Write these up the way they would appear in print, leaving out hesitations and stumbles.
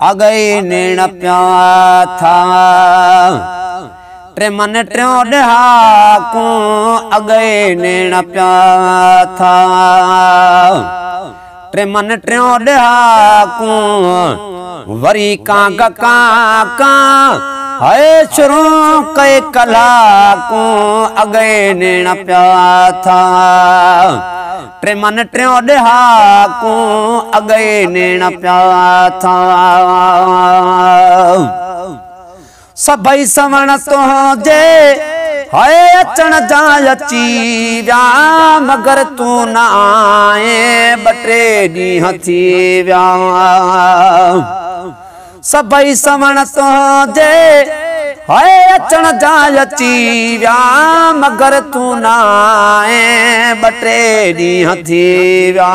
अगई नेण प्या था टे मन ट्रियों ॾहाकू अगई नेण प्या था टे मन ट्रियों ॾहाकू वरी कां का है शुरू कई कलाकू अगई नेण प्या था टे मन ट्रियों ॾहाकू अगई नेण प्या था सभई सवण तुंहिंजे हाय अचण जा अची विया मगर तू न आए ॿ टे ॾींहं थी विया सभई सवण तुंहिंजे हाय अचण जा अची विया मगर तू न आए ॿ टे ॾींहं थी विया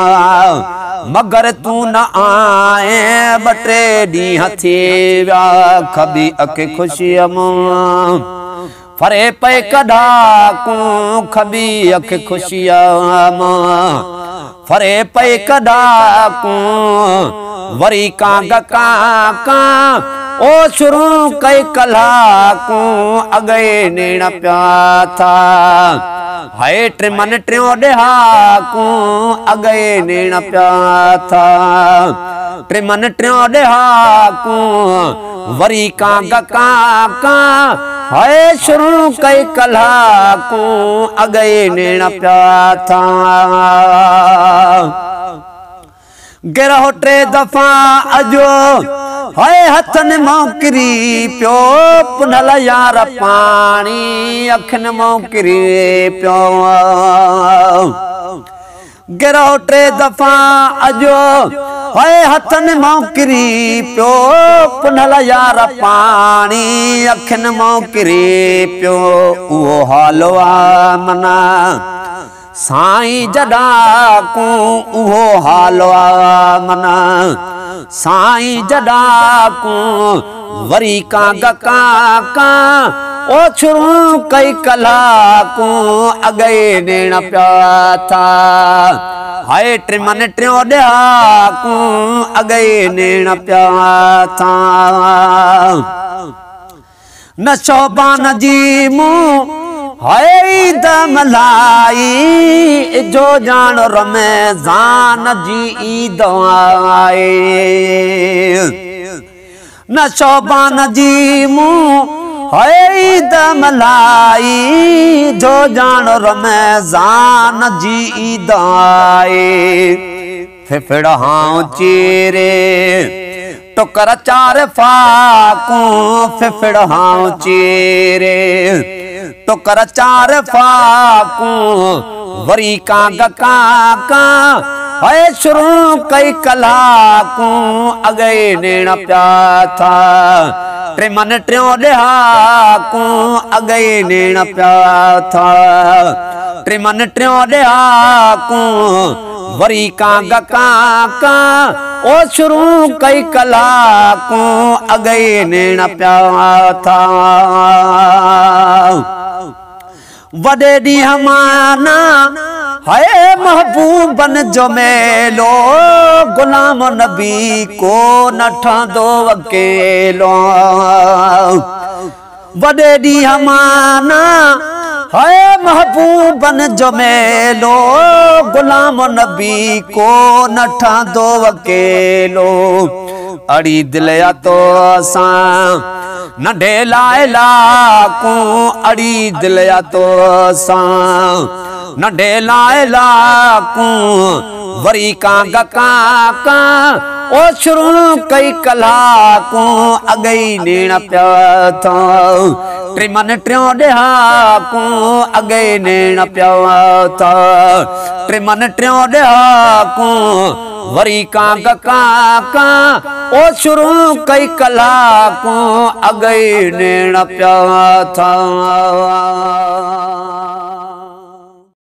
मगर तू न आए ॿ टे ॾींहं थी विया खबी अखे खुशीअ मां फरे पे कढाकू खबी अखे खुशीअ मां फरे पे कढाकू वरी कां का ओ शुरू कई कलाकू अगई नेण प्या था हाय टे मन ट्रियों ॾहाकू अगई नेण प्या था टे मन ट्रियों ॾहाकू वरी कां का हाय शुरू कई कलाकू अगई नेण प्या था गिरहो टे दफ़ा अजो हाय हथन मोकिरी पियो पुनल यार पानी अखन मोकिरी पियो गिरहो टे दफ़ा अजो हाय हथन मोकिरी पियो पुनल यार पानी अखन मोकिरी पियो उहो हाल आ मना साईं जडाकू उहो हाल आ मना साईं जडाकू वरी कां का ओ शुरू कई कलाकू अगई नेण प्या था हाय टे मन ट्रियों ॾहाकू अगई नेण प्या था न शोभान जी मूं हाय ईद मलाई जो जान रमज़ान जी ईद आए न शोभान जी मूं हाय ईद मलाई जो जान रमज़ान जी ईद आए फिफड़हां चेरे टुकर चार फाकू फिफड़हां चेरे टुकर चार फाकू वरी कां का हाय शुरू कई कलाकू अगई नेण प्या था टे मन ट्रियों ॾहाकू अगई नेण प्या था टे मन ट्रियों ॾहाकू वरी कां का ओ शुरू कई कलाकू अगई नेण प्या था वॾे ॾींहं माना हाय महबूबन जो मेलो गुलाम नबी को न ठहंदो अकेलो वॾे ॾींहं माना हाय महबूबन जो मेलो गुलाम नबी को न ठहंदो अकेलो अड़ी दिल या तो असां नंढे लाइलाकू अड़ी दिल या तो असां नंढे लाइलाकू वरी कां का ओ शुरू कई कलाकू अगई नेण प्या था टे मन ट्रियों ॾहाकू अगई नेण प्या था टे मन ट्रियों ॾहाकू वरी कां का ओ शुरू कई कलाकू अगई नेण प्या था।